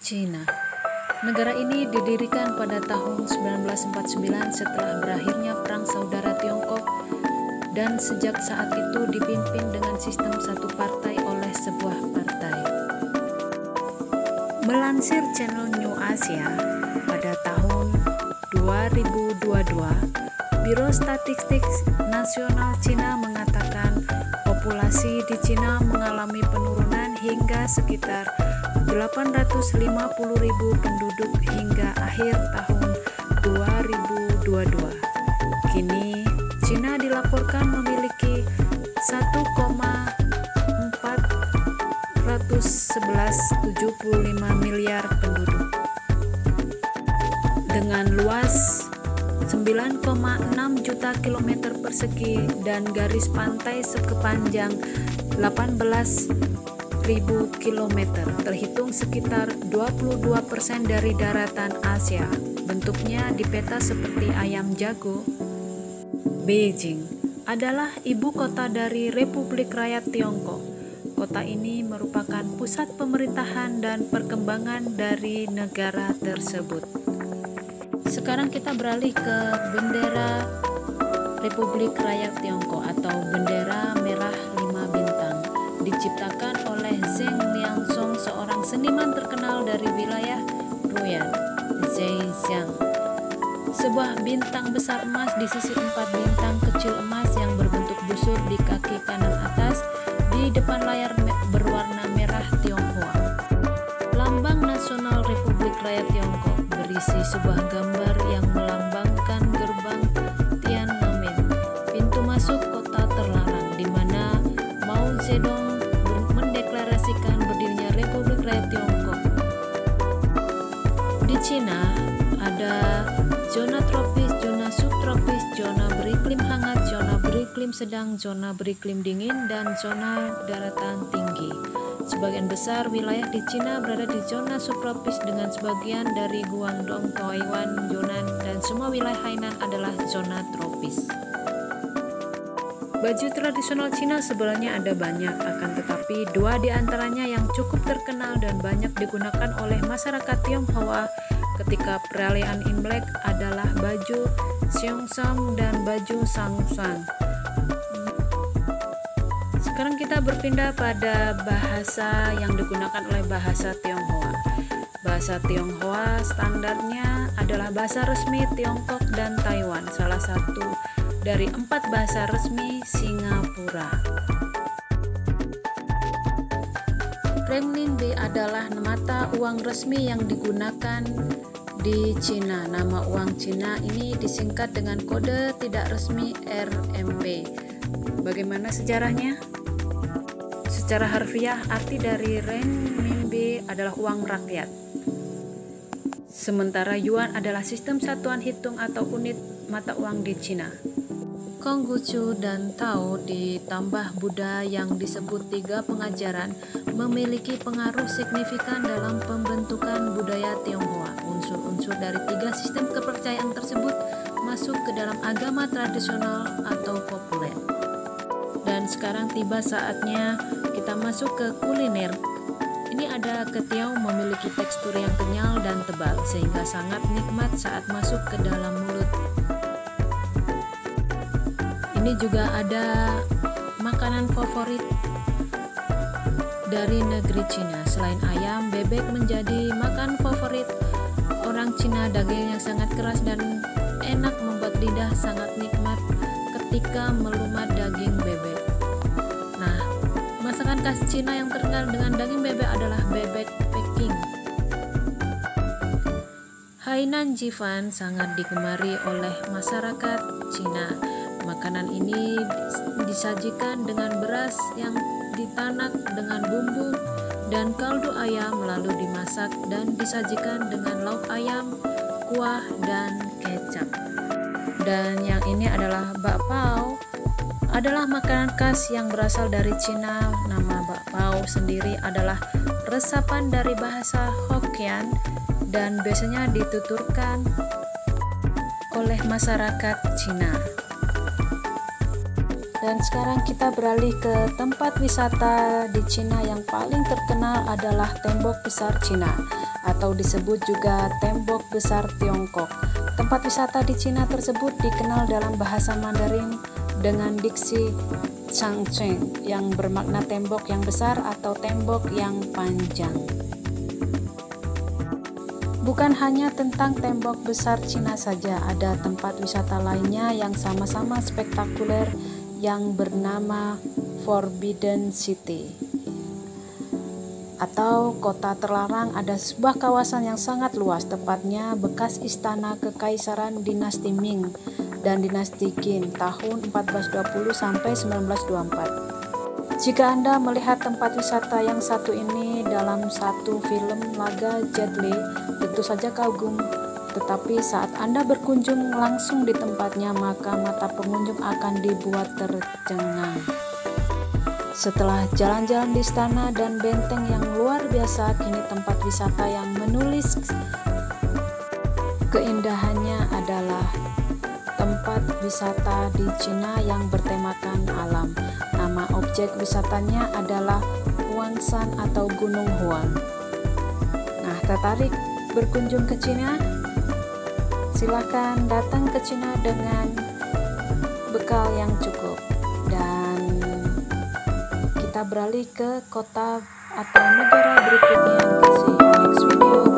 Cina. Negara ini didirikan pada tahun 1949 setelah berakhirnya Perang Saudara Tiongkok dan sejak saat itu dipimpin dengan sistem satu partai oleh sebuah partai. Melansir channel New Asia, pada tahun 2022, Biro Statistik Nasional Cina mengatakan populasi di Cina mengalami penurunan hingga sekitar 850.000 penduduk hingga akhir tahun 2022. Kini, Cina dilaporkan memiliki 1,475 miliar penduduk dengan luas 9,6 juta kilometer persegi dan garis pantai sepanjang 18.000 kilometer, terhitung sekitar 22% dari daratan Asia. Bentuknya di peta seperti ayam jago. Beijing adalah ibu kota dari Republik Rakyat Tiongkok. Kota ini merupakan pusat pemerintahan dan perkembangan dari negara tersebut. Sekarang kita beralih ke bendera Republik Rakyat Tiongkok atau bendera merah 5 bintang. Diciptakan oleh Zheng Liangsong, seorang seniman terkenal dari wilayah Ruyan, Zhejiang. Sebuah bintang besar emas di sisi 4 bintang kecil emas yang berbentuk busur di kaki kanan atas di depan layar berwarna merah Tionghoa. Lambang nasional Republik Rakyat Tiongkok berisi sebuah gambar yang melambangkan gerbang Tiananmen, pintu masuk kota terlarang, di mana Mao Zedong mendeklarasikan berdirinya Republik Rakyat Tiongkok. Di Cina ada zona tropis, zona subtropis, zona beriklim hangat, zona beriklim sedang, zona beriklim dingin, dan zona daratan tinggi. Sebagian besar wilayah di Cina berada di zona subtropis dengan sebagian dari Guangdong, Taiwan, Yunnan, dan semua wilayah Hainan adalah zona tropis. Baju tradisional Cina sebenarnya ada banyak, akan tetapi dua di antaranya yang cukup terkenal dan banyak digunakan oleh masyarakat Tionghoa ketika perayaan Imlek adalah baju Seongsan dan baju Sangsan. Sekarang kita berpindah pada bahasa yang digunakan oleh bahasa Tionghoa. Bahasa Tionghoa standarnya adalah bahasa resmi Tiongkok dan Taiwan, salah satu dari 4 bahasa resmi Singapura. Renminbi adalah mata uang resmi yang digunakan di Cina. Nama uang Cina ini disingkat dengan kode tidak resmi RMB. Bagaimana sejarahnya? Secara harfiah, arti dari renminbi adalah uang rakyat. Sementara yuan adalah sistem satuan hitung atau unit mata uang di Cina. Konghucu dan Tao ditambah Buddha yang disebut 3 pengajaran memiliki pengaruh signifikan dalam pembentukan budaya Tionghoa. Unsur-unsur dari 3 sistem kepercayaan tersebut masuk ke dalam agama tradisional atau populer. Dan sekarang tiba saatnya kita masuk ke kuliner. Ini ada ketiau memiliki tekstur yang kenyal dan tebal sehingga sangat nikmat saat masuk ke dalam mulut. Ini juga ada makanan favorit dari negeri Cina. Selain ayam, bebek menjadi makan favorit orang Cina. Daging yang sangat keras dan enak membuat lidah sangat nikmat ketika melumat daging bebek. Nah, masakan khas Cina yang terkenal dengan daging bebek adalah bebek Peking. Hainan Jifan sangat digemari oleh masyarakat Cina. Makanan ini disajikan dengan beras yang ditanak dengan bumbu dan kaldu ayam, lalu dimasak dan disajikan dengan lauk ayam, kuah, dan kecap. Dan yang ini adalah bakpao, adalah makanan khas yang berasal dari Cina. Nama bakpao sendiri adalah resapan dari bahasa Hokkien dan biasanya dituturkan oleh masyarakat Cina. Dan sekarang kita beralih ke tempat wisata di Cina yang paling terkenal adalah Tembok Besar Cina atau disebut juga Tembok Besar Tiongkok. Tempat wisata di Cina tersebut dikenal dalam bahasa Mandarin dengan diksi Changcheng yang bermakna tembok yang besar atau tembok yang panjang. Bukan hanya tentang tembok besar Cina saja, ada tempat wisata lainnya yang sama-sama spektakuler yang bernama Forbidden City atau kota terlarang. Ada sebuah kawasan yang sangat luas, tepatnya bekas istana kekaisaran dinasti Ming dan dinasti Qin tahun 1420 sampai 1924. Jika Anda melihat tempat wisata yang satu ini dalam satu film laga Jet Li, tentu saja kagum. Tetapi saat Anda berkunjung langsung di tempatnya, maka mata pengunjung akan dibuat tercengang. Setelah jalan-jalan di istana dan benteng yang luar biasa, kini tempat wisata yang menulis keindahannya adalah tempat wisata di Cina yang bertemakan alam. Nama objek wisatanya adalah Huangshan atau Gunung Huang. Nah, tertarik berkunjung ke Cina? Silakan datang ke Cina dengan bekal yang cukup. Dan kita beralih ke kota atau negara berikutnya. See you next video.